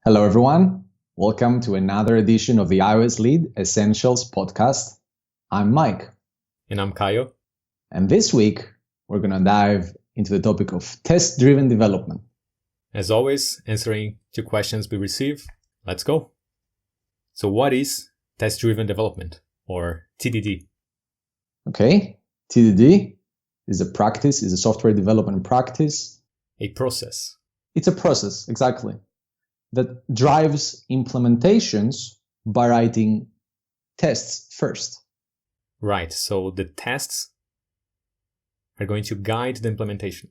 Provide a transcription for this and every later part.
Hello, everyone. Welcome to another edition of the iOS Lead Essentials podcast. I'm Mike. And I'm Kayo. And this week, we're going to dive into the topic of test-driven development. As always, answering two questions we receive. Let's go. So what is test-driven development, or TDD? Okay, TDD is a software development practice. A process. It's a process, exactly, that drives implementations by writing tests first. Right, so the tests are going to guide the implementation.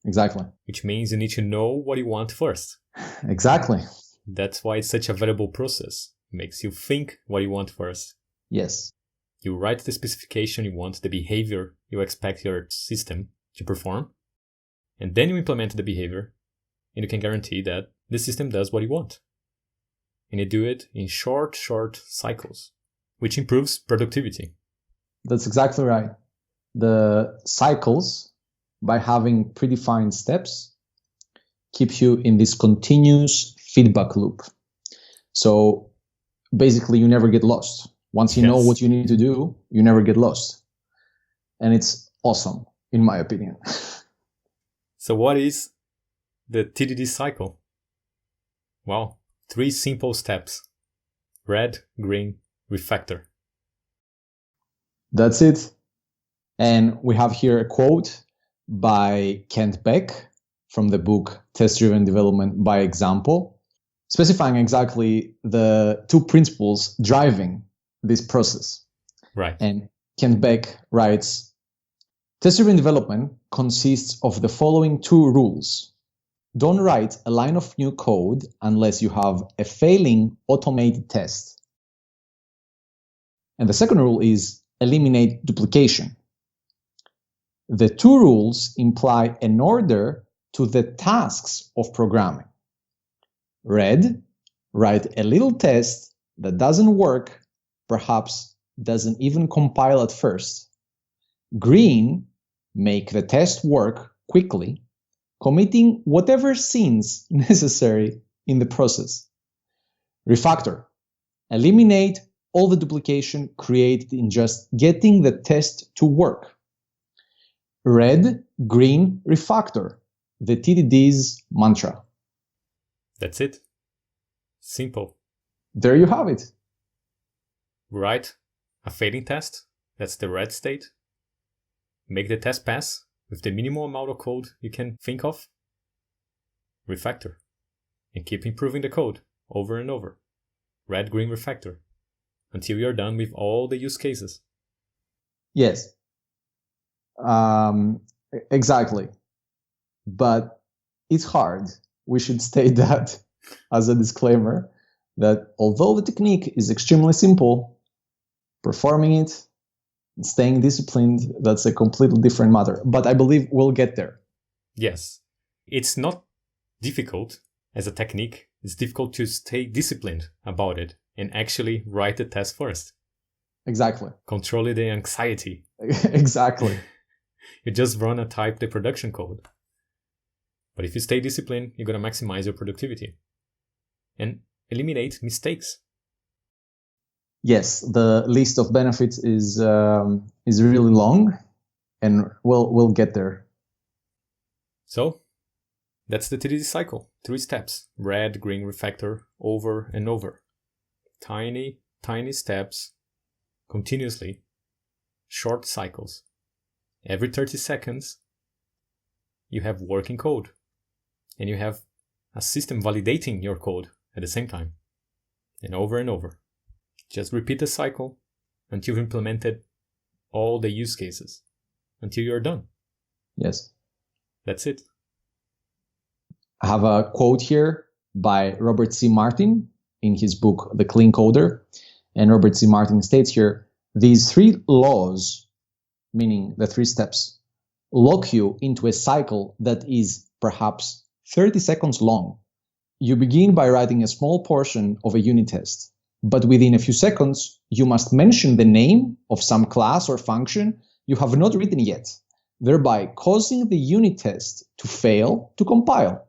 Exactly. Which means you need to know what you want first. Exactly. That's why it's such a valuable process. It makes you think what you want first. Yes. You write the specification you want, the behavior you expect your system to perform, and then you implement the behavior, and you can guarantee that the system does what you want. And you do it in short cycles, which improves productivity. That's exactly right. The cycles, by having predefined steps, keep you in this continuous feedback loop. So basically, you never get lost. Once you know what you need to do, you never get lost. And it's awesome, in my opinion. So what is the TDD cycle? Well, 3 simple steps. Red, green, refactor. That's it. And we have here a quote by Kent Beck from the book Test-Driven Development by Example, specifying exactly the 2 principles driving this process. Right. And Kent Beck writes, test-driven development consists of the following 2 rules. Don't write a line of new code unless you have a failing automated test. And the second rule is eliminate duplication. The 2 rules imply an order to the tasks of programming. Red, write a little test that doesn't work, perhaps doesn't even compile at first. Green, make the test work quickly, committing whatever seems necessary in the process. Refactor, eliminate all the duplication created in just getting the test to work. Red, green, refactor, the TDD's mantra. That's it. Simple. There you have it. Write a failing test. That's the red state. Make the test pass with the minimal amount of code you can think of. Refactor. And keep improving the code over and over. Red, green, refactor. Until you're done with all the use cases. Yes. Exactly. But it's hard. We should state that as a disclaimer, that although the technique is extremely simple, performing it, staying disciplined, that's a completely different matter. But I believe we'll get there. Yes. It's not difficult as a technique. It's difficult to stay disciplined about it and actually write the test first. Exactly. Controlling the anxiety. Exactly. You just run and type the production code. But if you stay disciplined, you're going to maximize your productivity and eliminate mistakes. Yes, the list of benefits is really long, and we'll get there. So that's the TDD cycle. 3 steps: red, green, refactor, over and over. Tiny steps, continuously, short cycles. Every 30 seconds, you have working code, and you have a system validating your code at the same time, and over. Just repeat the cycle until you've implemented all the use cases, until you're done. Yes. That's it. I have a quote here by Robert C. Martin in his book, The Clean Coder. And Robert C. Martin states here, these 3 laws, meaning the 3 steps, lock you into a cycle that is perhaps 30 seconds long. You begin by writing a small portion of a unit test. But within a few seconds, you must mention the name of some class or function you have not written yet, thereby causing the unit test to fail to compile.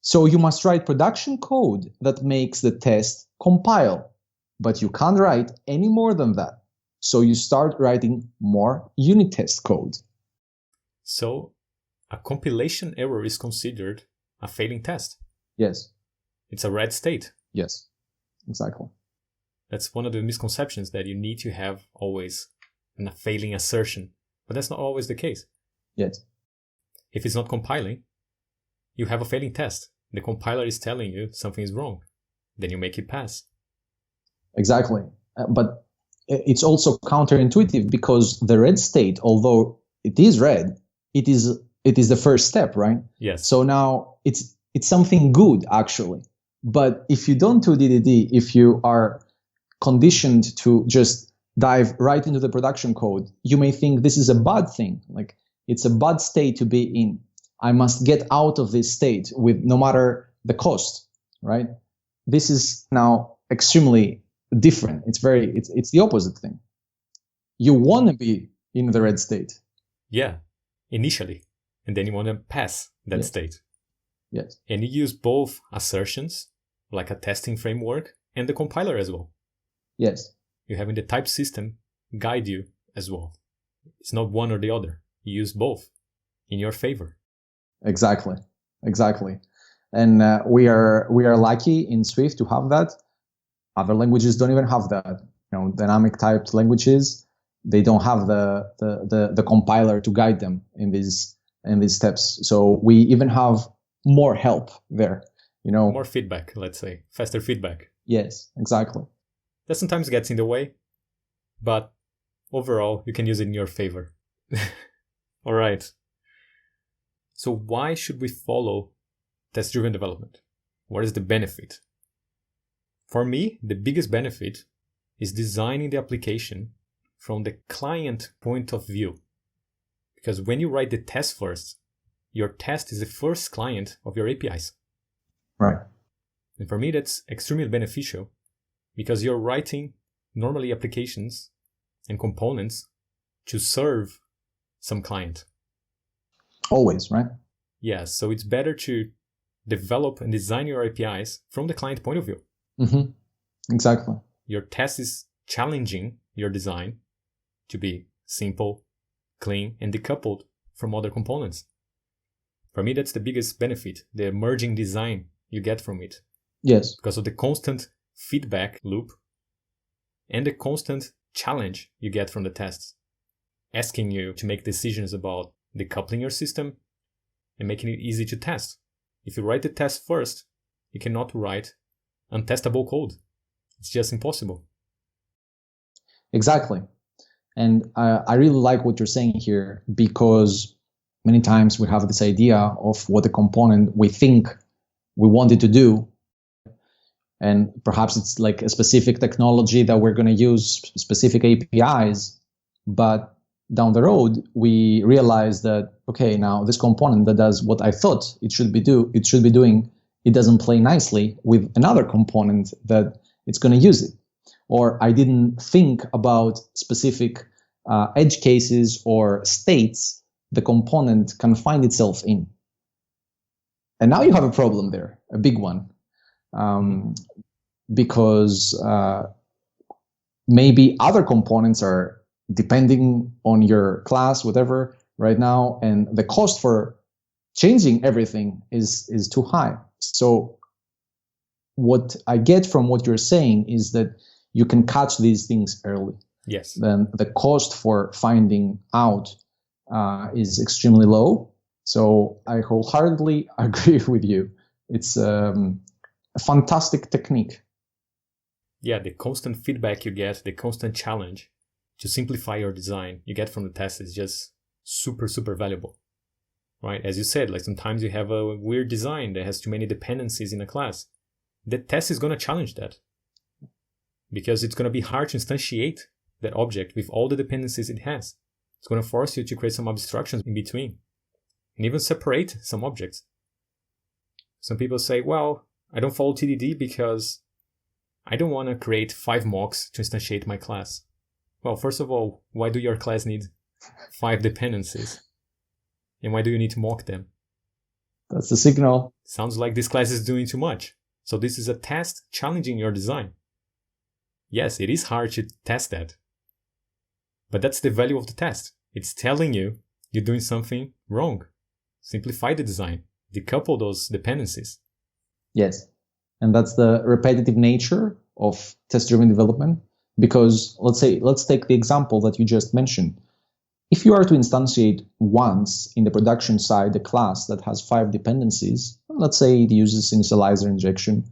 So you must write production code that makes the test compile, but you can't write any more than that. So you start writing more unit test code. So a compilation error is considered a failing test. Yes. It's a red state. Yes, exactly. That's one of the misconceptions, that you need to have always a failing assertion. But that's not always the case. Yes. If it's not compiling, you have a failing test. The compiler is telling you something is wrong. Then you make it pass. Exactly. But it's also counterintuitive, because the red state, although it is red, it is the first step, right? Yes. So now it's something good, actually. But if you don't do TDD, if you are conditioned to just dive right into the production code, you may think this is a bad thing. Like, it's a bad state to be in. I must get out of this state with no matter the cost, right? This is now extremely different. It's the opposite thing. You want to be in the red state. Yeah, initially. And then you want to pass that state. Yes. And you use both assertions, like a testing framework, and the compiler as well. Yes. You're having the type system guide you as well. It's not one or the other. You use both in your favor. Exactly. And we are lucky in Swift to have that. Other languages don't even have that. Dynamic typed languages, they don't have the compiler to guide them in these steps. So we even have more help there. More feedback, let's say, faster feedback. Yes, exactly. That sometimes gets in the way, but overall, you can use it in your favor. All right. So why should we follow test-driven development? What is the benefit? For me, the biggest benefit is designing the application from the client point of view. Because when you write the test first, your test is the first client of your APIs. Right. And for me, that's extremely beneficial, because you're writing normally applications and components to serve some client. Always, right? Yeah, so it's better to develop and design your APIs from the client point of view. Mm-hmm. Exactly. Your test is challenging your design to be simple, clean, and decoupled from other components. For me, that's the biggest benefit, the emerging design you get from it. Yes. Because of the constant feedback loop and the constant challenge you get from the tests, asking you to make decisions about decoupling your system and making it easy to test. If you write the test first, you cannot write untestable code. It's just impossible. Exactly. And I really like what you're saying here, because many times we have this idea of what a component we think we want it to do. And perhaps it's like a specific technology that we're going to use, specific APIs. But down the road, we realize that, okay, now this component that does what I thought it should be doing, it doesn't play nicely with another component that it's going to use it. Or I didn't think about specific edge cases or states the component can find itself in. And now you have a problem there, a big one. Because maybe other components are depending on your class, whatever, right now, and the cost for changing everything is too high. So what I get from what you're saying is that you can catch these things early. Yes. Then the cost for finding out is extremely low. So I wholeheartedly agree with you. It's a fantastic technique. Yeah, the constant feedback you get, the constant challenge to simplify your design you get from the test is just super, super valuable. Right? As you said, like sometimes you have a weird design that has too many dependencies in a class. The test is going to challenge that, because it's going to be hard to instantiate that object with all the dependencies it has. It's going to force you to create some abstractions in between and even separate some objects. Some people say, well, I don't follow TDD because I don't want to create 5 mocks to instantiate my class. Well, first of all, why do your class need 5 dependencies? And why do you need to mock them? That's the signal. Sounds like this class is doing too much. So this is a test challenging your design. Yes, it is hard to test that. But that's the value of the test. It's telling you you're doing something wrong. Simplify the design. Decouple those dependencies. Yes. And that's the repetitive nature of test-driven development. Because let's take the example that you just mentioned. If you are to instantiate once in the production side a class that has 5 dependencies, let's say it uses initializer injection,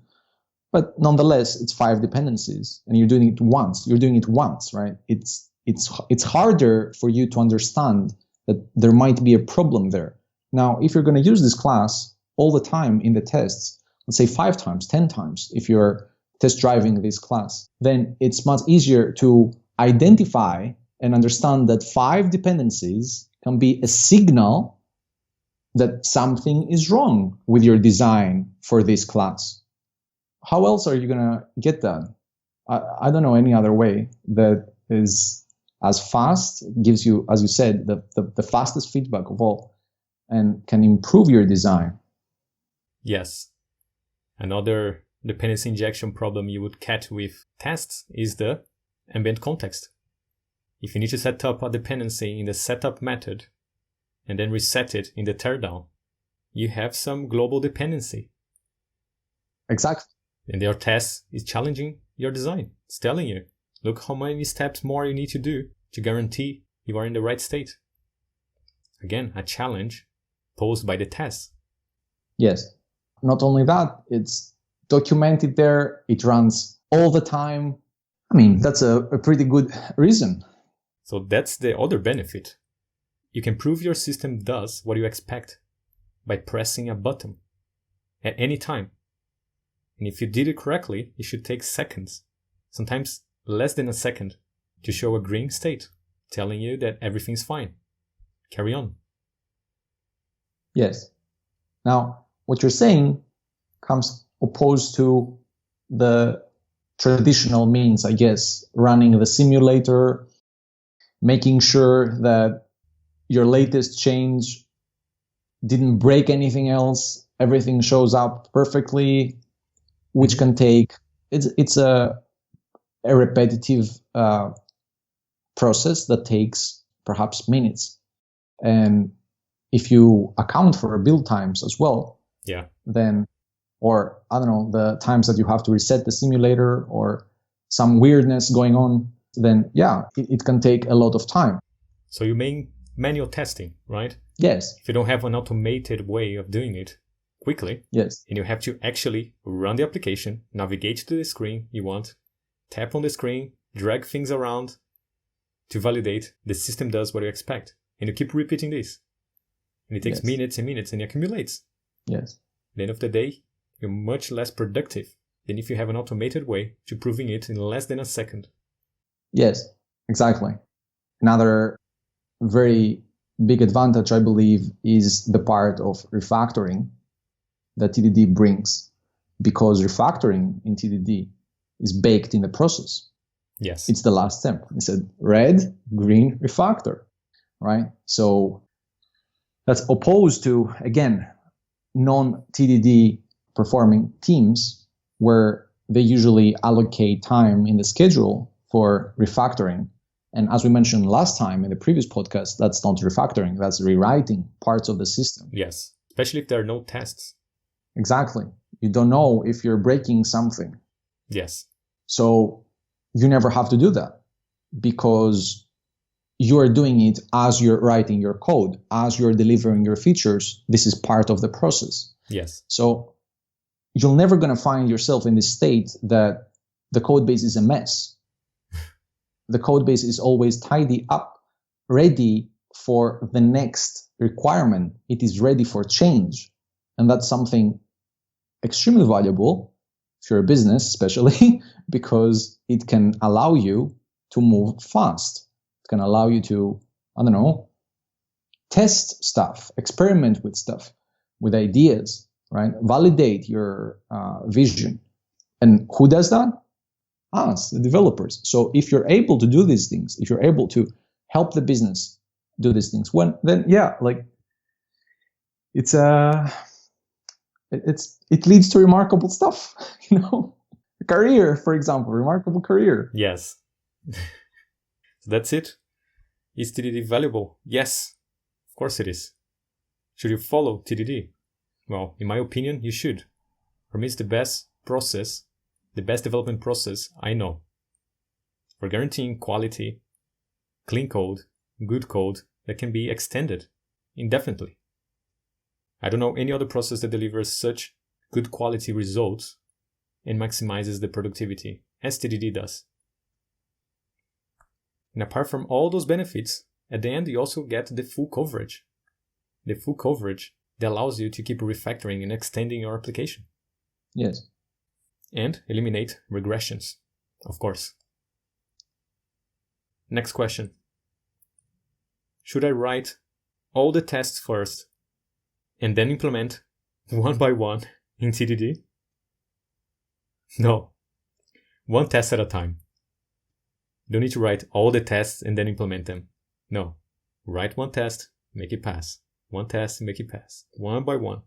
but nonetheless it's 5 dependencies, and you're doing it once, right? It's harder for you to understand that there might be a problem there. Now, if you're going to use this class all the time in the tests, let's say 5 times, 10 times, if you're test driving this class, then it's much easier to identify and understand that 5 dependencies can be a signal that something is wrong with your design for this class. How else are you going to get that? I don't know any other way that is as fast, gives you, as you said, the fastest feedback of all, and can improve your design. Yes. Another dependency injection problem you would catch with tests is the ambient context. If you need to set up a dependency in the setup method and then reset it in the teardown, you have some global dependency. Exactly. And your test is challenging your design. It's telling you, look how many steps more you need to do to guarantee you are in the right state. Again, a challenge posed by the test. Yes. Not only that, it's documented there. It runs all the time. I mean, that's a pretty good reason. So that's the other benefit. You can prove your system does what you expect by pressing a button at any time. And if you did it correctly, it should take seconds, sometimes less than a second, to show a green state, telling you that everything's fine. Carry on. Yes. Now, what you're saying comes opposed to the traditional means, I guess, running the simulator, making sure that your latest change didn't break anything else, everything shows up perfectly, which can take, it's a repetitive process that takes perhaps minutes. And if you account for build times as well, then, or I don't know, the times that you have to reset the simulator or some weirdness going on, then it can take a lot of time. So you mean manual testing, right? Yes. If you don't have an automated way of doing it quickly, yes, and you have to actually run the application, navigate to the screen you want, tap on the screen, drag things around to validate the system does what you expect. And you keep repeating this. And it takes minutes and minutes and it accumulates. Yes. At the end of the day, you're much less productive than if you have an automated way to proving it in less than a second. Yes, exactly. Another very big advantage, I believe, is the part of refactoring that TDD brings, because refactoring in TDD is baked in the process. Yes. It's the last step. It's a red, green refactor, right? So that's opposed to, again, non-TDD performing teams where they usually allocate time in the schedule for refactoring. And as we mentioned last time in the previous podcast, that's not refactoring, that's rewriting parts of the system. Yes, especially if there are no tests. Exactly. You don't know if you're breaking something. Yes. So you never have to do that because you are doing it as you're writing your code, as you're delivering your features. This is part of the process. Yes. So you're never going to find yourself in this state that the code base is a mess. The code base is always tidy up, ready for the next requirement. It is ready for change. And that's something extremely valuable if you're a business, especially because it can allow you to move fast. It can allow you to, test stuff, experiment with stuff, with ideas, right? Validate your vision. And who does that? Us, the developers. So if you're able to do these things, if you're able to help the business do these things, it's it leads to remarkable stuff, a career, for example, remarkable career. Yes. So that's it. Is TDD valuable? Yes, of course it is. Should you follow TDD? Well, in my opinion, you should. For me, it's the best process, the best development process I know for guaranteeing quality, clean code, good code that can be extended indefinitely. I don't know any other process that delivers such good quality results and maximizes the productivity as TDD does. And apart from all those benefits, at the end you also get the full coverage. The full coverage that allows you to keep refactoring and extending your application. Yes. And eliminate regressions, of course. Next question. Should I write all the tests first and then implement one by one in TDD? No. One test at a time. You don't need to write all the tests and then implement them. No. Write one test, make it pass. One test, make it pass. One by one.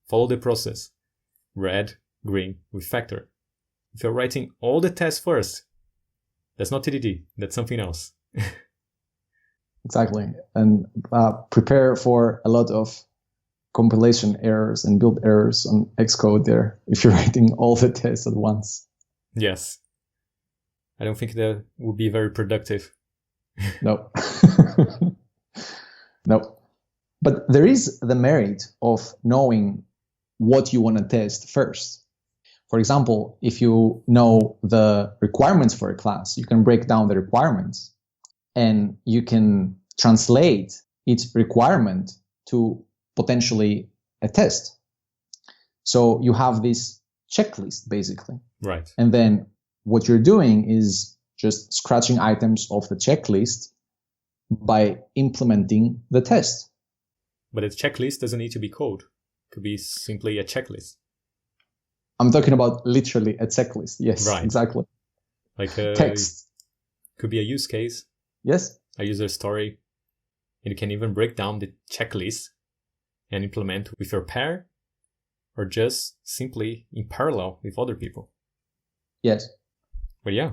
Follow the process. Red, green, refactor. If you're writing all the tests first, that's not TDD. That's something else. Exactly. And prepare for a lot of compilation errors and build errors on Xcode there if you're writing all the tests at once. Yes. I don't think that would be very productive. No. No. But there is the merit of knowing what you want to test first. For example, if you know the requirements for a class, you can break down the requirements and you can translate its requirement to potentially a test. So you have this checklist, basically. Right. And then what you're doing is just scratching items off the checklist by implementing the test. But a checklist doesn't need to be code. It could be simply a checklist. I'm talking about literally a checklist. Yes, right. Exactly. Like a text. Could be a use case. Yes. A user story. And you can even break down the checklist and implement with your pair or just simply in parallel with other people. Yes. But yeah,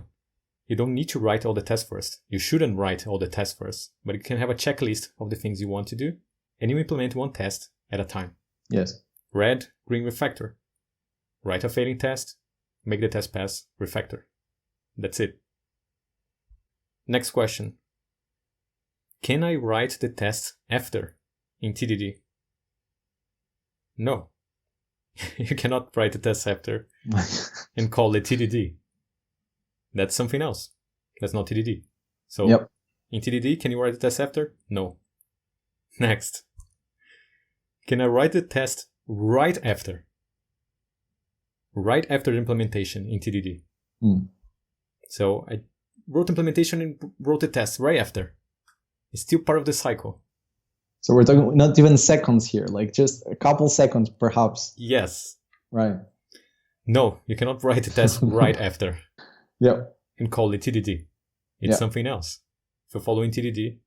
you don't need to write all the tests first. You shouldn't write all the tests first, but you can have a checklist of the things you want to do and you implement one test at a time. Yes. Red, green, refactor. Write a failing test, make the test pass, refactor. That's it. Next question. Can I write the test after in TDD? No. You cannot write the test after and call it TDD. That's something else. That's not TDD. So yep. In TDD, can you write the test after? No. Next. Can I write the test right after? Right after the implementation in TDD. So I wrote implementation and wrote the test right after. It's still part of the cycle. So we're talking not even seconds here, like just a couple seconds perhaps. Yes. Right. No, you cannot write the test right after. Yep. And call it TDD. It's something else. If you're following TDD,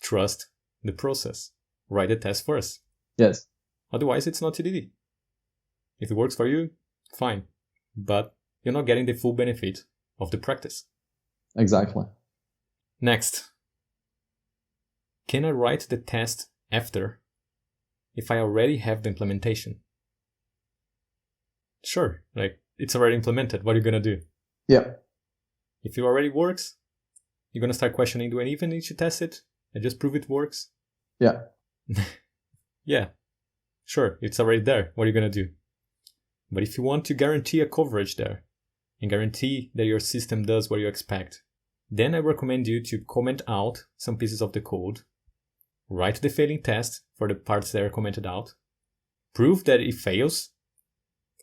trust the process. Write the test first. Yes. Otherwise, it's not TDD. If it works for you, fine. But you're not getting the full benefit of the practice. Exactly. Next. Can I write the test after if I already have the implementation? Sure, like it's already implemented. What are you going to do? Yeah. If it already works, you're going to start questioning, do I even need to test it? And just prove it works? Yeah. Yeah. Sure, it's already there. What are you going to do? But if you want to guarantee a coverage there and guarantee that your system does what you expect, then I recommend you to comment out some pieces of the code, write the failing test for the parts that are commented out, prove that it fails,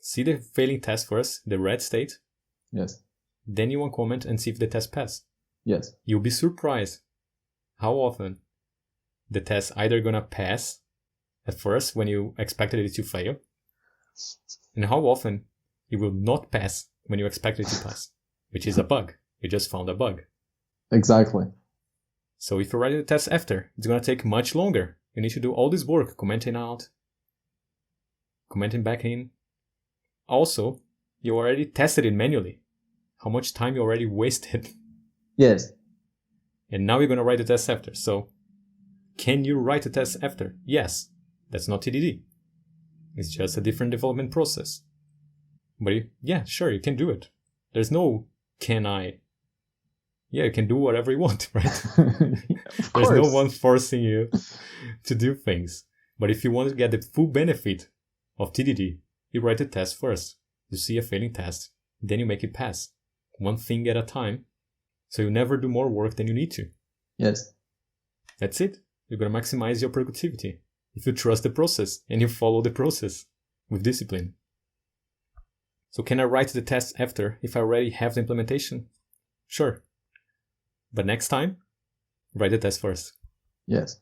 see the failing test first, the red state. Yes. Then you want comment and see if the test pass. Yes. You'll be surprised how often the test either gonna pass at first when you expected it to fail, and how often it will not pass when you expect it to pass, which is a bug. You just found a bug. Exactly. So if you write the test after, it's gonna take much longer. You need to do all this work, commenting out, commenting back in, also, you already tested it manually. How much time you already wasted. Yes. And now you're going to write the test after. So, can you write the test after? Yes. That's not TDD. It's just a different development process. But yeah, sure, you can do it. There's no can I. Yeah, you can do whatever you want, right? There's no one forcing you to do things. But if you want to get the full benefit of TDD, you write the test first. You see a failing test, then you make it pass. One thing at a time, so you never do more work than you need to. Yes. That's it. You're going to maximize your productivity if you trust the process and you follow the process with discipline. So can I write the test after if I already have the implementation? Sure. But next time, write the test first. Yes.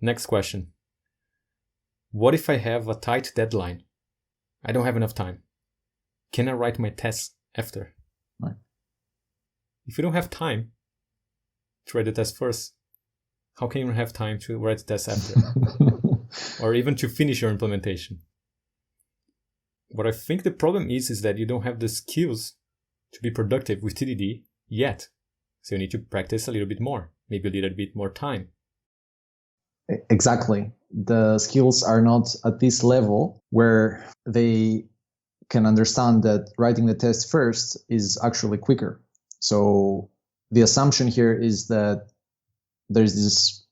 Next question. What if I have a tight deadline? I don't have enough time. Can I write my tests after? Right. If you don't have time to write the test first, how can you have time to write the test after? Or even to finish your implementation? What I think the problem is that you don't have the skills to be productive with TDD yet. So you need to practice a little bit more, maybe a little bit more time. Exactly. The skills are not at this level where they can understand that writing the test first is actually quicker. So the assumption here is that there's this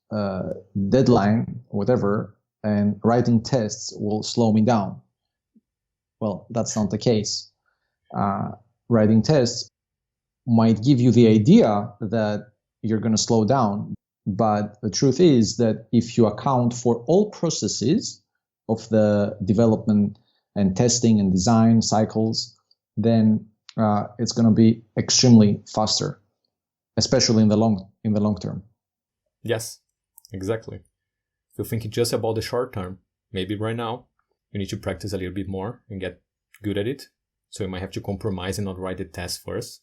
deadline, whatever, and writing tests will slow me down. Well, that's not the case. Writing tests might give you the idea that you're going to slow down. But the truth is that if you account for all processes of the development and testing and design cycles, then it's going to be extremely faster, especially in the long term. Yes, exactly. If you're thinking just about the short term, maybe right now you need to practice a little bit more and get good at it. So you might have to compromise and not write the test first.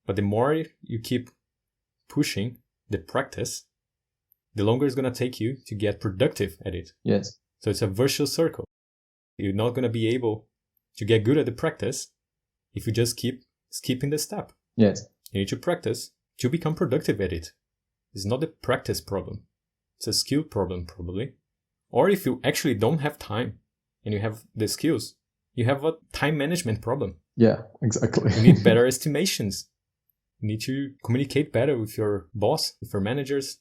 But the more you keep pushing the practice, the longer it's going to take you to get productive at it. Yes. So it's a virtuous circle. You're not going to be able to get good at the practice if you just keep skipping the step. Yes. You need to practice to become productive at it. It's not a practice problem. It's a skill problem, probably. Or if you actually don't have time and you have the skills, you have a time management problem. Yeah, exactly. You need better estimations. You need to communicate better with your boss, with your managers,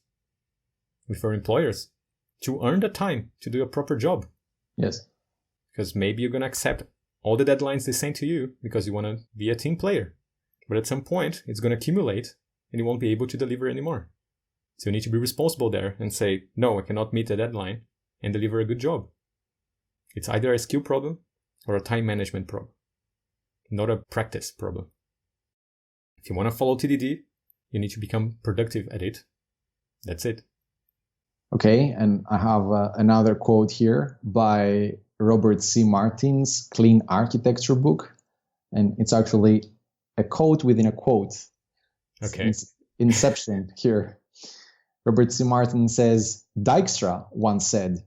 with your employers to earn the time to do a proper job. Yes. Because maybe you're going to accept all the deadlines they send to you because you want to be a team player. But at some point, it's going to accumulate and you won't be able to deliver anymore. So you need to be responsible there and say, no, I cannot meet the deadline and deliver a good job. It's either a skill problem or a time management problem, not a practice problem. If you want to follow TDD, you need to become productive at it. That's it. Okay, and I have another quote here by Robert C. Martin's Clean Architecture book. And it's actually a quote within a quote. Okay. It's inception here. Robert C. Martin says, Dijkstra once said,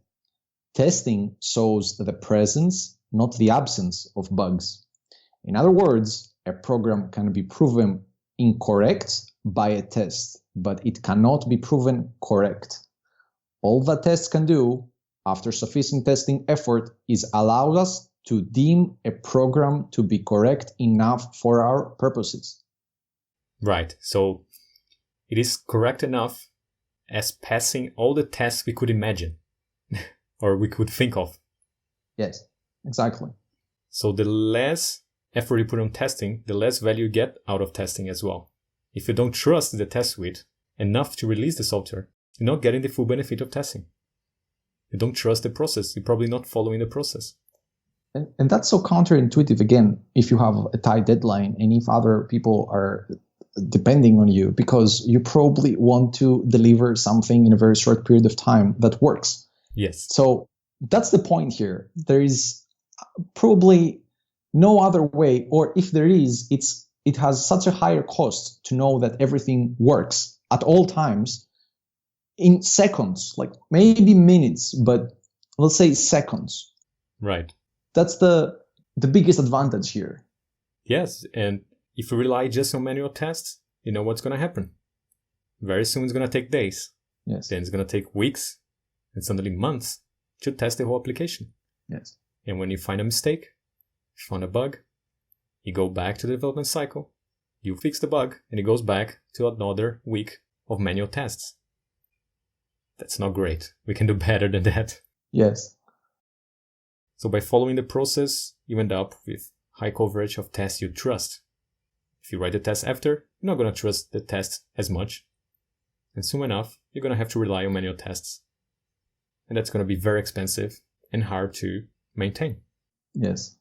testing shows the presence, not the absence of bugs. In other words, a program can be proven incorrect by a test, but it cannot be proven correct. All that tests can do, after sufficient testing effort, is allow us to deem a program to be correct enough for our purposes. Right. So it is correct enough as passing all the tests we could imagine or we could think of. Yes, exactly. So the less effort you put on testing, the less value you get out of testing as well. If you don't trust the test suite enough to release the software, you're not getting the full benefit of testing. You don't trust the process. You're probably not following the process. And that's so counterintuitive, again, if you have a tight deadline and if other people are depending on you, because you probably want to deliver something in a very short period of time that works. Yes. So that's the point here. There is probably no other way, or if there is, it has such a higher cost to know that everything works at all times in seconds, like maybe minutes, but let's say seconds. Right. That's the biggest advantage here. Yes, and if you rely just on manual tests, you know what's going to happen. Very soon it's going to take days. Yes. Then it's going to take weeks and suddenly months to test the whole application. Yes. And when you find a mistake, you find a bug, you go back to the development cycle, you fix the bug, and it goes back to another week of manual tests. That's not great. We can do better than that. Yes. So by following the process, you end up with high coverage of tests you trust. If you write the test after, you're not going to trust the test as much. And soon enough, you're going to have to rely on manual tests. And that's going to be very expensive and hard to maintain. Yes.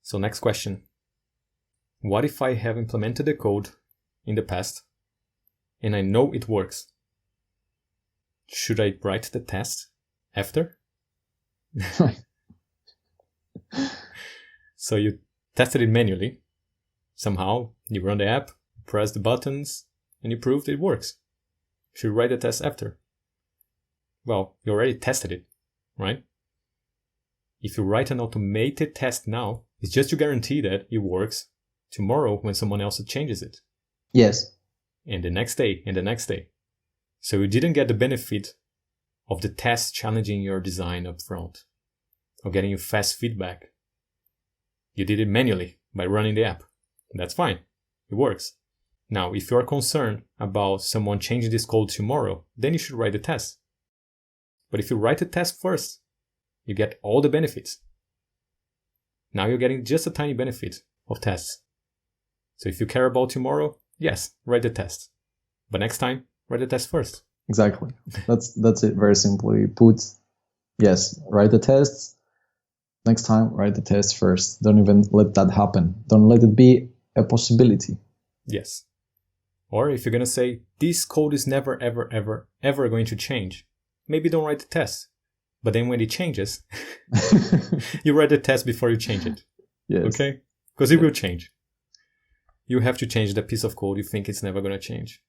So next question. What if I have implemented the code in the past and I know it works? Should I write the test after? So you tested it manually. Somehow you run the app, press the buttons, and you proved it works. Should you write the test after? Well, you already tested it, right? If you write an automated test now, it's just to guarantee that it works tomorrow when someone else changes it. Yes. And the next day, and the next day. So you didn't get the benefit of the test challenging your design up front, or getting you fast feedback. You did it manually by running the app. That's fine. It works. Now, if you are concerned about someone changing this code tomorrow, then you should write the test. But if you write the test first, you get all the benefits. Now you're getting just a tiny benefit of tests. So if you care about tomorrow, yes, write the test. But next time, write the test first. Exactly. That's it. Very simply put. Yes, write the tests. Next time, write the test first. Don't even let that happen. Don't let it be a possibility. Yes. Or if you're going to say, this code is never, ever, ever, ever going to change, maybe don't write the test. But then when it changes, you write the test before you change it. Yes. Okay? Because it will change. You have to change the piece of code you think it's never going to change.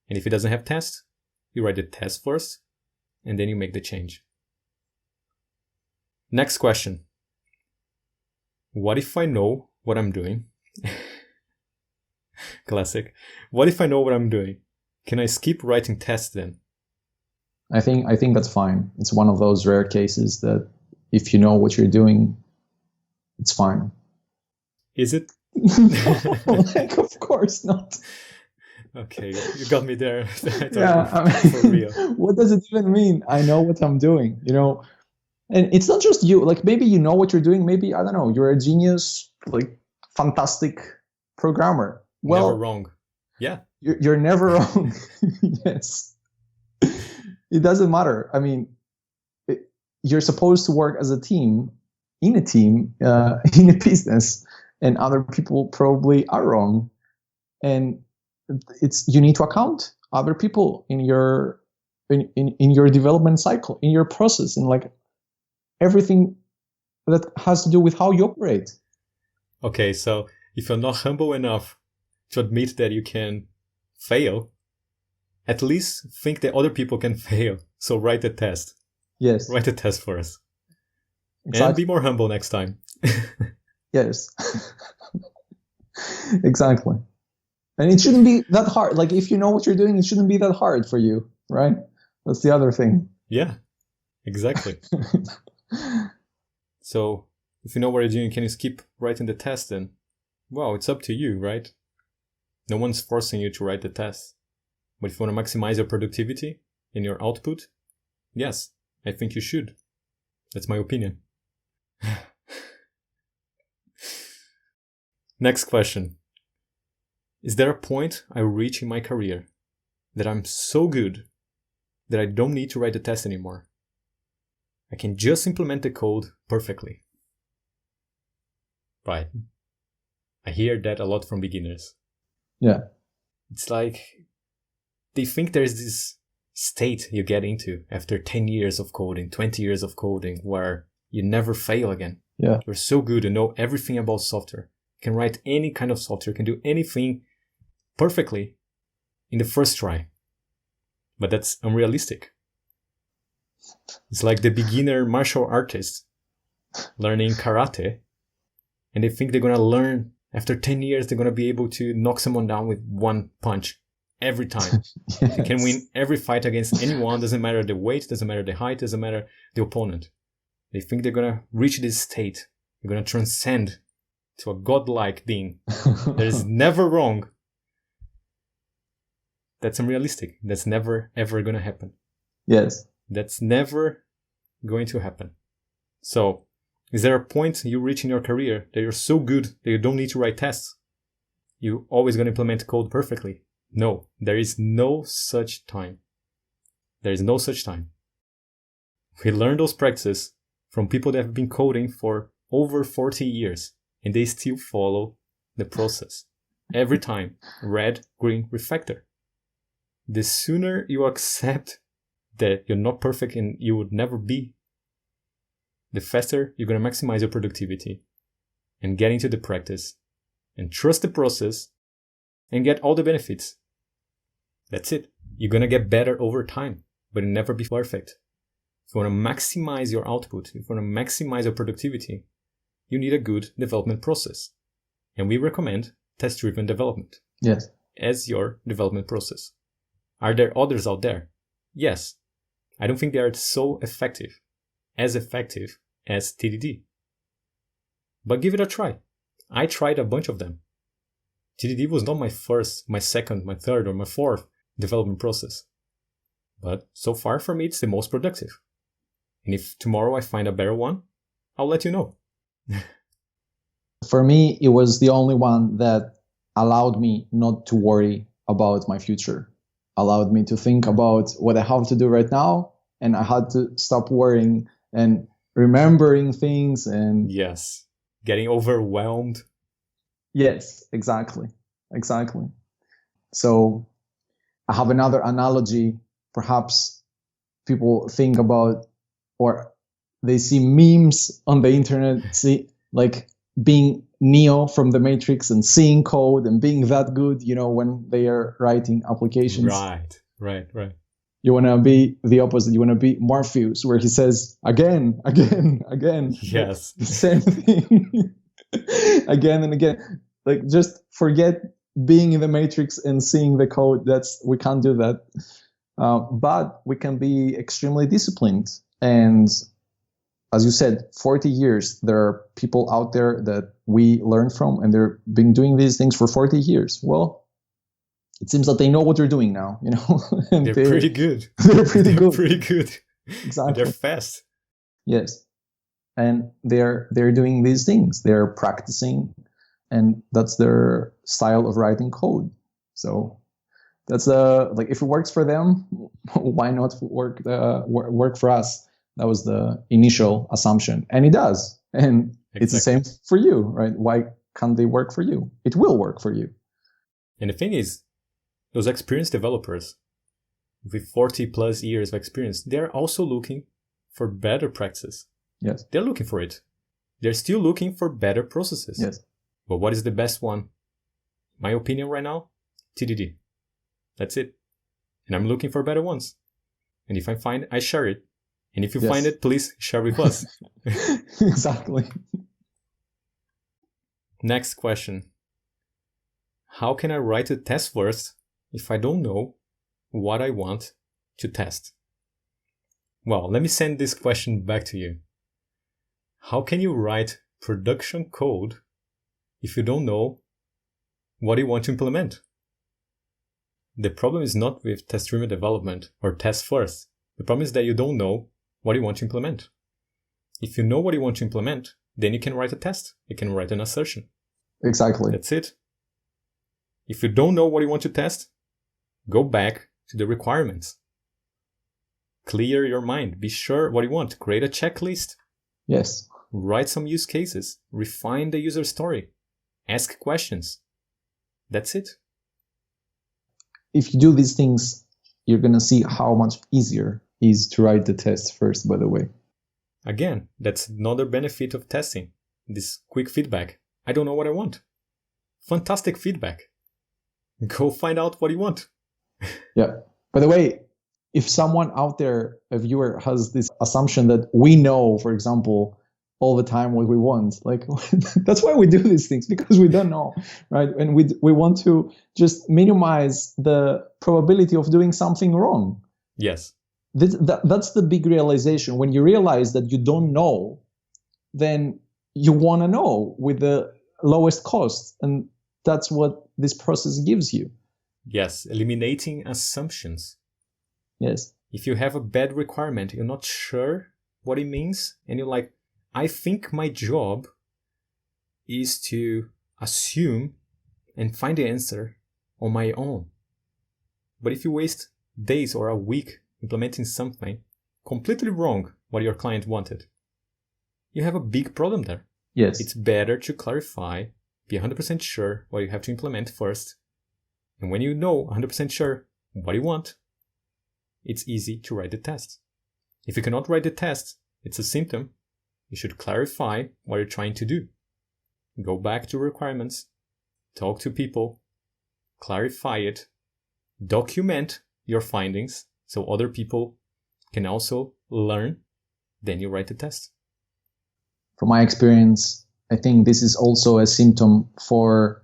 And if it doesn't have tests, you write the test first, and then you make the change. Next question. What if I know what I'm doing? Classic. What if I know what I'm doing? Can I skip writing tests then? I think that's fine. It's one of those rare cases that if you know what you're doing, it's fine. Is it? No, like, of course not. Okay, you got me there. For real. What does it even mean? I know what I'm doing, And it's not just you. Like, maybe you know what you're doing. Maybe, I don't know, you're a genius, like, fantastic programmer. Well, never wrong. Yeah. You're never wrong. Yes. It doesn't matter. I mean, you're supposed to work as a team, in a business, and other people probably are wrong. And you need to account other people in your development cycle, in your process, and like everything that has to do with how you operate. Okay, so if you're not humble enough to admit that you can fail, at least think that other people can fail. So write the test. Yes. Write the test for us. Exactly. And be more humble next time. Yes. Exactly. And it shouldn't be that hard. Like, if you know what you're doing, it shouldn't be that hard for you, right? That's the other thing. Yeah, exactly. So if you know what you're doing, can you skip writing the test then? Well, it's up to you, right? No one's forcing you to write the test. But if you want to maximize your productivity and your output, yes, I think you should. That's my opinion. Next question. Is there a point I reach in my career that I'm so good that I don't need to write the test anymore? I can just implement the code perfectly. Right. I hear that a lot from beginners. Yeah. It's like they think there's this state you get into after 10 years of coding, 20 years of coding, where you never fail again. Yeah. You're so good, you know everything about software. You can write any kind of software, you can do anything perfectly in the first try. But that's unrealistic. It's like the beginner martial artist learning karate, and they think they're going to learn, after 10 years, they're going to be able to knock someone down with one punch every time. Yes. They can win every fight against anyone, doesn't matter the weight, doesn't matter the height, doesn't matter the opponent. They think they're going to reach this state. They're going to transcend to a godlike being. That is never wrong. That's unrealistic. That's never, ever going to happen. Yes. That's never going to happen. So, is there a point you reach in your career that you're so good that you don't need to write tests? You're always going to implement code perfectly? No, there is no such time. There is no such time. We learn those practices from people that have been coding for over 40 years, and they still follow the process. Every time, red, green, refactor. The sooner you accept that you're not perfect and you would never be, the faster you're going to maximize your productivity and get into the practice and trust the process and get all the benefits. That's it. You're going to get better over time, but you'll never be perfect. If you want to maximize your output, if you want to maximize your productivity, you need a good development process. And we recommend test-driven development. Yes. As your development process. Are there others out there? Yes. I don't think they are so effective as TDD. But give it a try. I tried a bunch of them. TDD was not my first, my second, my third, or my fourth development process. But so far for me, it's the most productive. And if tomorrow I find a better one, I'll let you know. For me, it was the only one that allowed me not to worry about my future. Allowed me to think about what I have to do right now, and I had to stop worrying and remembering things and... Yes. Getting overwhelmed. Yes, exactly. So I have another analogy. Perhaps people think about, or they see memes on the internet, see like being Neo from the Matrix and seeing code and being that good, when they are writing applications. Right. You want to be the opposite. You want to be Morpheus, where he says again. Yes. The same thing again and again. Like, just forget being in the Matrix and seeing the code. We can't do that. But we can be extremely disciplined. And as you said, 40 years, there are people out there that we learn from, and they've been doing these things for 40 years. Well, it seems that they know what they're doing now, and they're pretty good. They're pretty good. Exactly. They're fast. Yes. And they're doing these things. They're practicing, and that's their style of writing code. So that's if it works for them, why not work for us? That was the initial assumption, and it does. And Exactly. It's the same for you, right? Why can't they work for you? It will work for you. And the thing is, those experienced developers with 40 plus years of experience, they're also looking for better practices. Yes. They're looking for it. They're still looking for better processes. Yes. But what is the best one? My opinion right now, TDD. That's it. And I'm looking for better ones. And if I find it, I share it. And if you find it, please share with us. Exactly. Next question. How can I write a test first if I don't know what I want to test? Well, let me send this question back to you. How can you write production code if you don't know what you want to implement? The problem is not with test-driven development or test first. The problem is that you don't know what you want to implement. If you know what you want to implement, then you can write a test. You can write an assertion. Exactly. That's it. If you don't know what you want to test, go back to the requirements. Clear your mind. Be sure what you want. Create a checklist. Yes. Write some use cases. Refine the user story. Ask questions. That's it. If you do these things, you're going to see how much easier it is to write the test first, by the way. Again, that's another benefit of testing. This quick feedback. I don't know what I want. Fantastic feedback. Go find out what you want. Yeah. By the way, if someone out there, a viewer, has this assumption that we know, for example, all the time what we want. Like that's why we do these things, because we don't know, right? And we want to just minimize the probability of doing something wrong. Yes. That's the big realization. When you realize that you don't know, then you want to know with the lowest cost, and that's what this process gives you. Yes, eliminating assumptions. Yes. If you have a bad requirement, you're not sure what it means, and you're like, I think my job is to assume and find the answer on my own. But if you waste days or a week implementing something completely wrong what your client wanted, you have a big problem there. Yes. It's better to clarify, be 100% sure what you have to implement first. And when you know 100% sure what you want, it's easy to write the test. If you cannot write the test, it's a symptom. You should clarify what you're trying to do. Go back to requirements, talk to people, clarify it, document your findings so other people can also learn. Then you write the test. From my experience, I think this is also a symptom for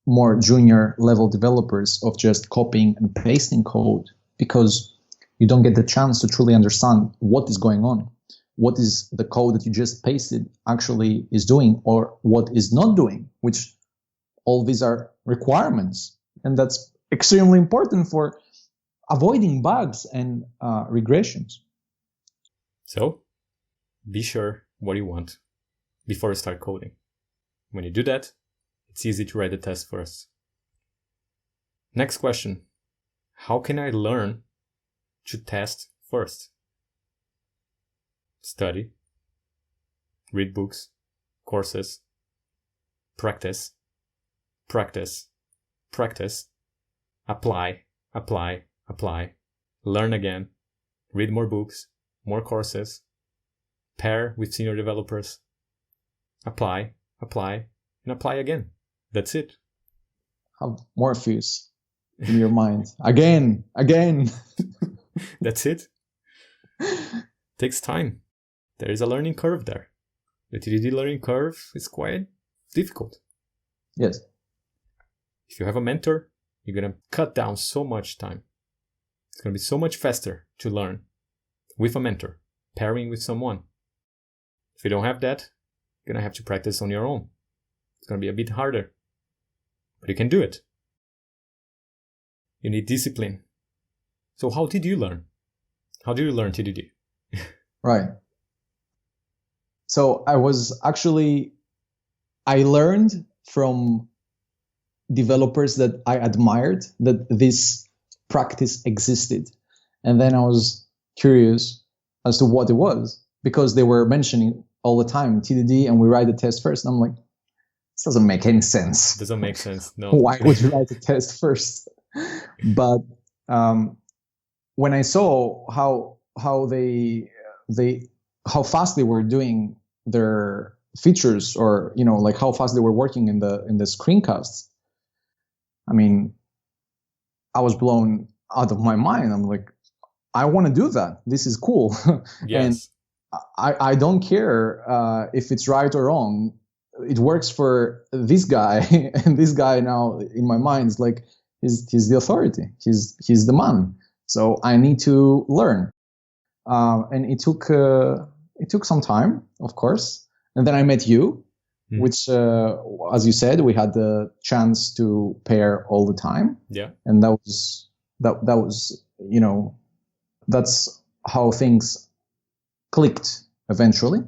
more junior level developers of just copying and pasting code, because you don't get the chance to truly understand what is going on. What is the code that you just pasted actually is doing, or what is not doing, which all these are requirements. And that's extremely important for avoiding bugs and regressions. So be sure what you want before you start coding. When you do that, it's easy to write the test first. Next question. How can I learn to test first? Study, read books, courses, practice, practice, practice, apply, apply, apply, learn again, read more books, more courses, pair with senior developers, apply, apply, and apply again. That's it. Have Morpheus in your mind. Again. That's it. Takes time. There is a learning curve there. The TDD learning curve is quite difficult. Yes. If you have a mentor, you're going to cut down so much time. It's going to be so much faster to learn with a mentor, pairing with someone. If you don't have that, you're going to have to practice on your own. It's going to be a bit harder, but you can do it. You need discipline. So how did you learn? How did you learn TDD? Right. So I learned from developers that I admired that this practice existed. And then I was curious as to what it was, because they were mentioning all the time TDD and we write the test first. And I'm like, this doesn't make any sense. Doesn't make sense. No. Why would you write the test first? But when I saw how fast they were doing their features, or like how fast they were working in the screencasts, I mean, I was blown out of my mind. I'm like, I want to do that. This is cool. Yes. And I don't care if it's right or wrong. It works for this guy, and this guy now in my mind is like, he's the authority. He's the man. So I need to learn. And it took some time, of course. And then I met you, which, as you said, we had the chance to pair all the time. Yeah. And that was that's how things clicked eventually.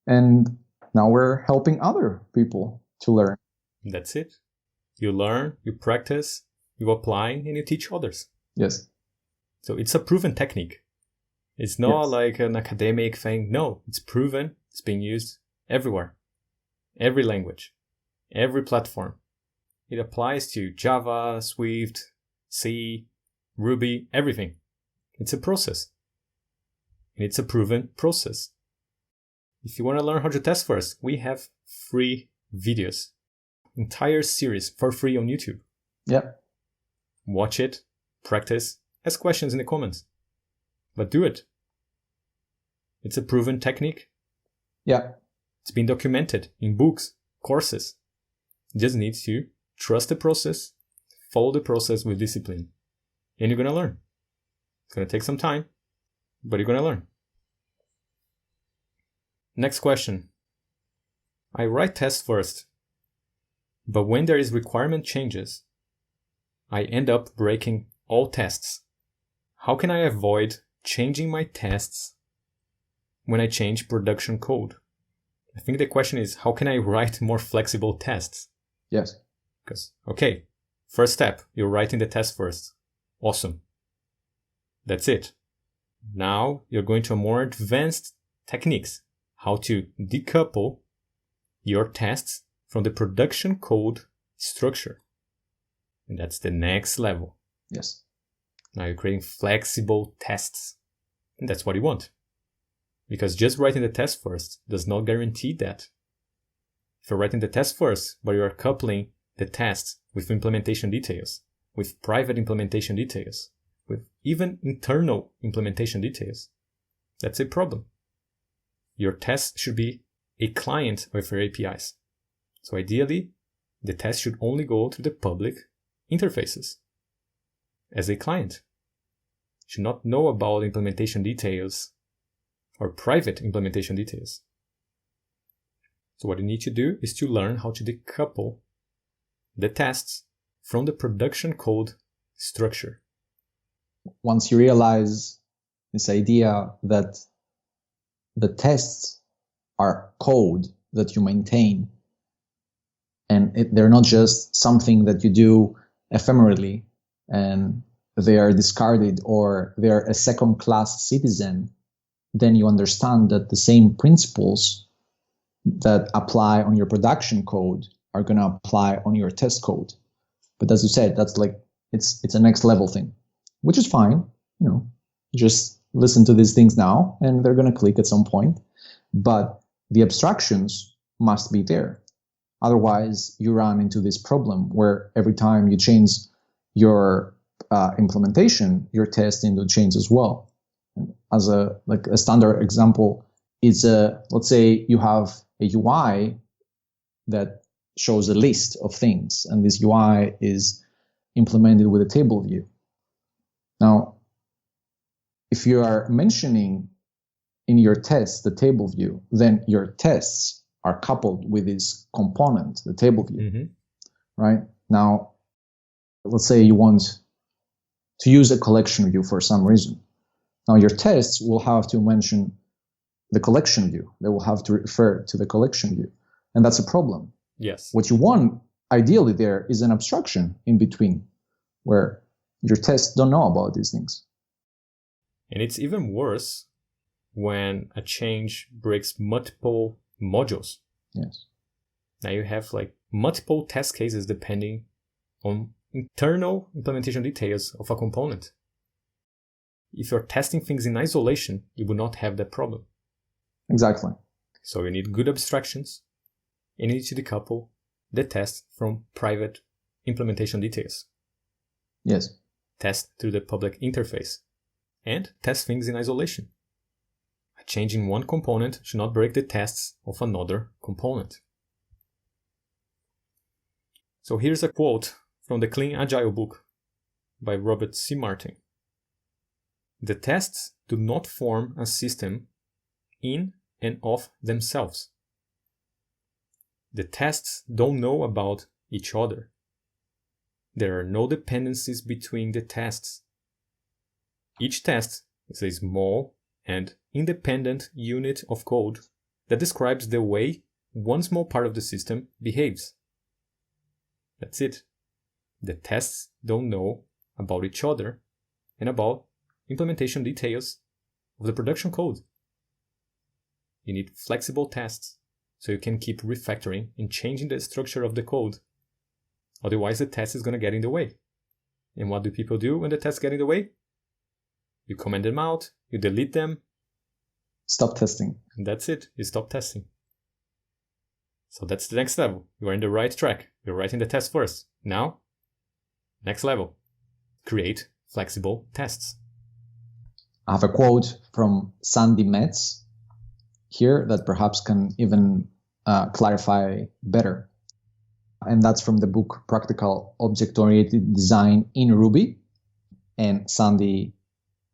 And now we're helping other people to learn. That's it. You learn, you practice, you apply, and you teach others. Yes. So it's a proven technique. It's not like an academic thing. No, it's proven. It's being used everywhere. Every language. Every platform. It applies to Java, Swift, C, Ruby, everything. It's a process. And it's a proven process. If you want to learn how to test first, we have free videos. Entire series for free on YouTube. Yeah. Watch it, practice, ask questions in the comments. But do it. It's a proven technique. Yeah. It's been documented in books, courses. You just need to trust the process, follow the process with discipline, and you're going to learn. It's going to take some time, but you're going to learn. Next question. I write tests first, but when there is requirement changes, I end up breaking all tests. How can I avoid changing my tests when I change production code? I think the question is, how can I write more flexible tests? Yes. Because, okay, first step, you're writing the test first. Awesome. That's it. Now you're going to more advanced techniques, how to decouple your tests from the production code structure. And that's the next level. Yes. Now you're creating flexible tests. And that's what you want. Because just writing the test first does not guarantee that. If you're writing the test first, but you are coupling the tests with implementation details, with private implementation details, with even internal implementation details, that's a problem. Your test should be a client of your APIs. So ideally, the test should only go to the public interfaces as a client. You should not know about implementation details or private implementation details. So what you need to do is to learn how to decouple the tests from the production code structure. Once you realize this idea that the tests are code that you maintain, and they're not just something that you do ephemerally and they are discarded or they're a second-class citizen, then you understand that the same principles that apply on your production code are going to apply on your test code. But as you said, that's like, it's a next level thing, which is fine. You know, just listen to these things now and they're going to click at some point. But the abstractions must be there. Otherwise, you run into this problem where every time you change your implementation, your test need to change as well. As a standard example is, let's say you have a UI that shows a list of things, and this UI is implemented with a table view. Now, if you are mentioning in your test the table view, then your tests are coupled with this component, the table view, right? Now, let's say you want to use a collection view for some reason. Now, your tests will have to mention the collection view. They will have to refer to the collection view. And that's a problem. Yes. What you want, ideally, there is an abstraction in between where your tests don't know about these things. And it's even worse when a change breaks multiple modules. Yes. Now you have like multiple test cases depending on internal implementation details of a component. If you're testing things in isolation, you will not have that problem. Exactly. So you need good abstractions, and you need to decouple the test from private implementation details. Yes. Test through the public interface, and test things in isolation. A change in one component should not break the tests of another component. So here's a quote from the Clean Agile book by Robert C. Martin. The tests do not form a system in and of themselves. The tests don't know about each other. There are no dependencies between the tests. Each test is a small and independent unit of code that describes the way one small part of the system behaves. That's it. The tests don't know about each other and about implementation details of the production code. You need flexible tests so you can keep refactoring and changing the structure of the code. Otherwise, the test is going to get in the way. And what do people do when the tests get in the way? You comment them out, you delete them. Stop testing. And that's it. You stop testing. So that's the next level. You are in the right track. You're writing the test first. Now, next level. Create flexible tests. I have a quote from Sandy Metz here that perhaps can even clarify better. And that's from the book Practical Object-Oriented Design in Ruby. And Sandy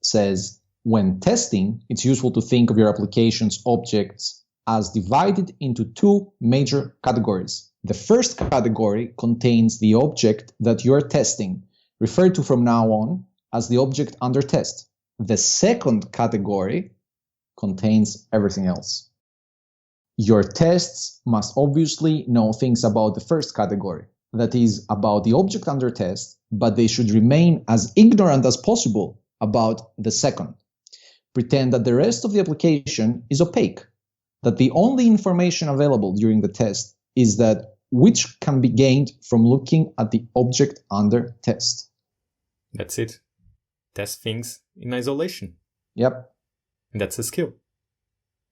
says, when testing, it's useful to think of your application's objects as divided into two major categories. The first category contains the object that you are testing, referred to from now on as the object under test. The second category contains everything else. Your tests must obviously know things about the first category, that is, about the object under test, but they should remain as ignorant as possible about the second. Pretend that the rest of the application is opaque, that the only information available during the test is that which can be gained from looking at the object under test. That's it. Test things in isolation. Yep. And that's a skill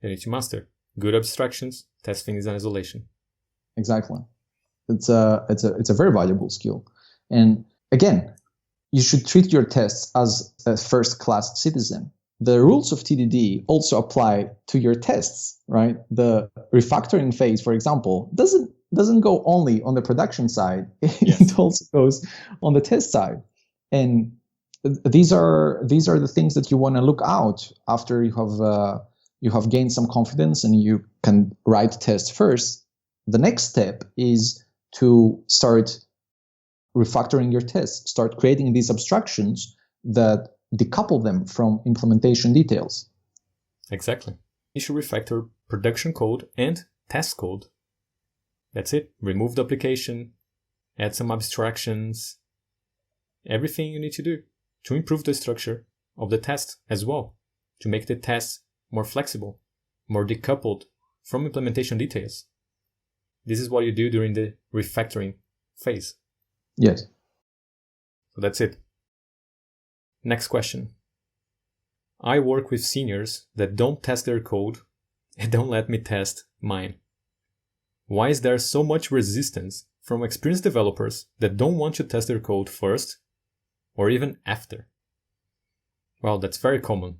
you need to master. Good abstractions, test things in isolation. Exactly. It's a very valuable skill. And again, you should treat your tests as a first-class citizen. The rules of TDD also apply to your tests, right? The refactoring phase, for example, doesn't go only on the production side. Yes. It also goes on the test side. And these are the things that you want to look out after you have gained some confidence and you can write tests first. The next step is to start refactoring your tests, start creating these abstractions that decouple them from implementation details. Exactly. You should refactor production code and test code. That's it. Remove the application, add some abstractions, everything you need to do to improve the structure of the test as well, to make the test more flexible, more decoupled from implementation details. This is what you do during the refactoring phase. Yes. So that's it. Next question. I work with seniors that don't test their code and don't let me test mine. Why is there so much resistance from experienced developers that don't want to test their code first or even after? Well, that's very common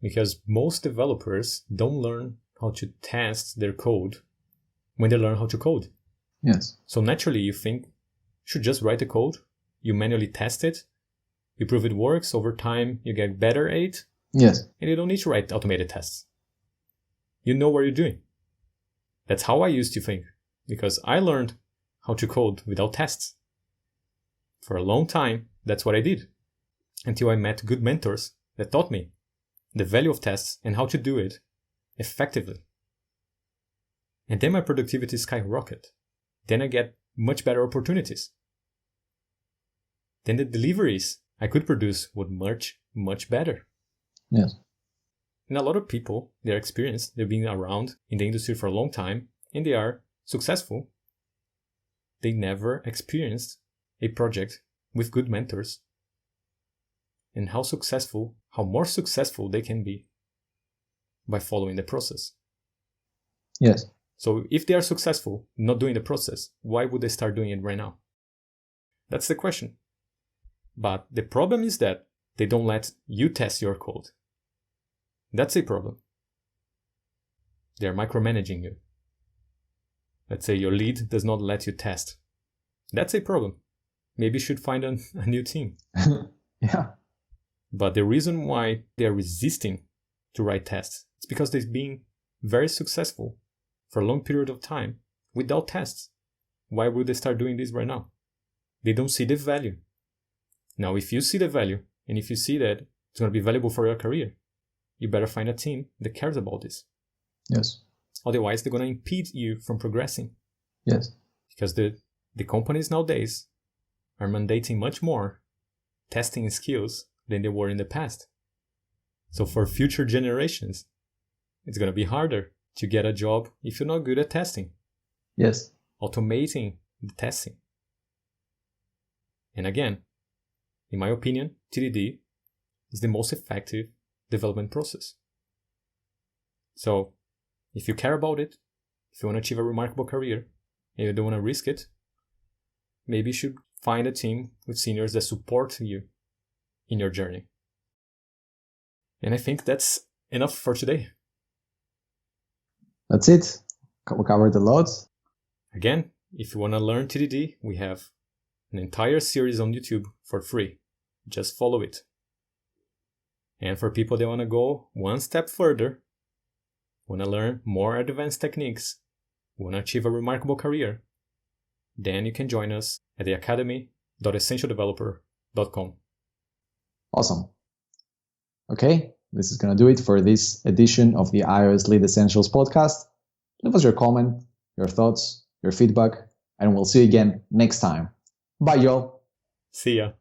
because most developers don't learn how to test their code when they learn how to code. Yes. So naturally you think you should just write the code, you manually test it, you prove it works, over time you get better at it, Yes. and you don't need to write automated tests. You know what you're doing. That's how I used to think, because I learned how to code without tests. For a long time, that's what I did, until I met good mentors that taught me the value of tests and how to do it effectively. And then my productivity skyrocketed. Then I get much better opportunities. Then the deliveries I could produce were much, much better. Yes. And a lot of people, they're experienced, they've been around in the industry for a long time, and they are successful. They never experienced a project with good mentors. And how more successful they can be by following the process. Yes. So if they are successful not doing the process, why would they start doing it right now? That's the question. But the problem is that they don't let you test your code. That's a problem. They're micromanaging you. Let's say your lead does not let you test. That's a problem. Maybe you should find a new team. Yeah. But the reason why they're resisting to write tests is because they've been very successful for a long period of time without tests. Why would they start doing this right now? They don't see the value. Now, if you see the value, and if you see that it's going to be valuable for your career, you better find a team that cares about this. Yes. Otherwise, they're going to impede you from progressing. Yes. Because the companies nowadays are mandating much more testing skills than they were in the past. So for future generations, it's going to be harder to get a job if you're not good at testing. Yes. Automating the testing. And again, in my opinion, TDD is the most effective development process. So if you care about it, if you want to achieve a remarkable career, and you don't want to risk it, maybe you should find a team with seniors that support you in your journey. And I think that's enough for today. That's it. We covered a lot. Again, if you want to learn TDD, we have an entire series on YouTube for free. Just follow it. And for people that want to go one step further, want to learn more advanced techniques, want to achieve a remarkable career, then you can join us at the academy.essentialdeveloper.com. Awesome. Okay, this is going to do it for this edition of the iOS Lead Essentials podcast. Leave us your comment, your thoughts, your feedback, and we'll see you again next time. Bye, y'all. See ya.